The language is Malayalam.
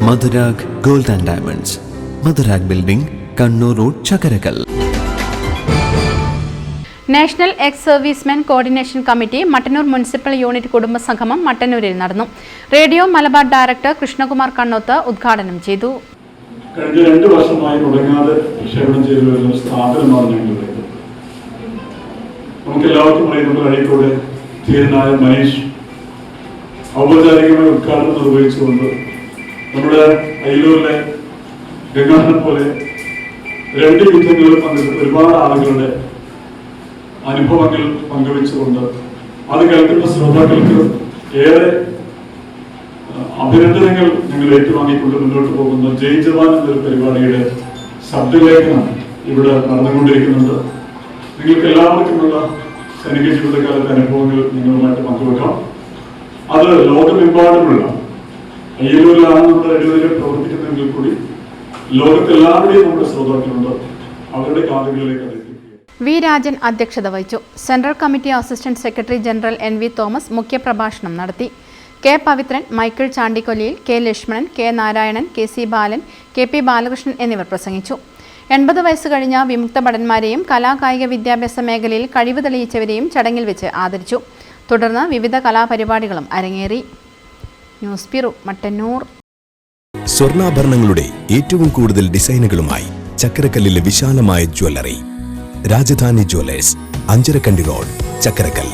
Madhurag gold and diamonds, Madhurag building, Kannur road, Chakkarakkal. National ex servicemen coordination committee Mattannur municipal unit കുടുംബസംഗമം മട്ടന്നൂരിൽ നടന്നു. റേഡിയോ മലബാർ ഡയറക്ടർ കൃഷ്ണകുമാർ കണ്ണോത്ത് ഉദ്ഘാടനം ചെയ്തു. കഴിഞ്ഞ 2 വർഷമായി മുടങ്ങാതെ പ്രക്ഷേപണം ചെയ്തു വരുന്ന സ്ഥാപനമാണ് ഞങ്ങളുടെ. നമുക്കെല്ലാവർക്കും അറിയുന്ന അഴീക്കോട് ധീരനായ മനീഷ് ഔപചാരികമായ ഉദ്ഘാടനം നിർവഹിച്ചുകൊണ്ട് നമ്മുടെ അയ്യൂരിലെ ഗംഗാധരൻ പോലെ 2 യുദ്ധങ്ങളിൽ പങ്കെടുത്ത ഒരുപാട് ആളുകളുടെ അനുഭവങ്ങൾ പങ്കുവെച്ചുകൊണ്ട് അത് കേൾക്കുന്ന ശ്രോതാക്കൾക്ക് ഏറെ അഭിനന്ദനങ്ങൾ ഞങ്ങൾ ഏറ്റുവാങ്ങിക്കൊണ്ട് മുന്നോട്ട് പോകുന്ന ജയ് ജവാൻ എന്നൊരു പരിപാടിയുടെ ശബ്ദലേഖനം ഇവിടെ നടന്നുകൊണ്ടിരിക്കുന്നുണ്ട്. നിങ്ങൾക്ക് എല്ലാവർക്കുമുള്ള സൈനിക ജീവിതകാലത്തെ അനുഭവങ്ങൾ നിങ്ങളുമായിട്ട് പങ്കുവെക്കാം. അത് ലോകമെമ്പാടുമുള്ള അയ്യൂരിലാണ് നമ്മുടെ റേഡിയോയിൽ പ്രവർത്തിക്കുന്നതെങ്കിൽ കൂടി ലോകത്തെല്ലാവരുടെയും നമ്മുടെ ശ്രോതാക്കളുണ്ട്. അവരുടെ കാതുകളിലേക്ക് അത് വി രാജൻ അധ്യക്ഷത വഹിച്ചു. Central committee assistant secretary general NV Thomas മുഖ്യപ്രഭാഷണം നടത്തി. കെ പവിത്രൻ, മൈക്കിൾ ചാണ്ടിക്കൊല്ലിയിൽ, K Lakshmanan, K Narayanan, KC Balan, KP Balakrishnan എന്നിവർ പ്രസംഗിച്ചു. 80 വയസ്സ് കഴിഞ്ഞ വിമുക്ത ഭടന്മാരെയും കലാകായിക വിദ്യാഭ്യാസ മേഖലയിൽ കഴിവ് തെളിയിച്ചവരെയും ചടങ്ങിൽ വെച്ച് ആദരിച്ചു. തുടർന്ന് വിവിധ കലാപരിപാടികളും അരങ്ങേറി. News bureau, Mattannur. സ്വർണ്ണാഭരണങ്ങളുടെ ഏറ്റവും കൂടുതൽ ഡിസൈനുകളുമായി ചക്കരക്കല്ലിലെ വിശാലമായ jewellery Rajadhani Jewellers, Anjarakandy Road, Chakkarakkal.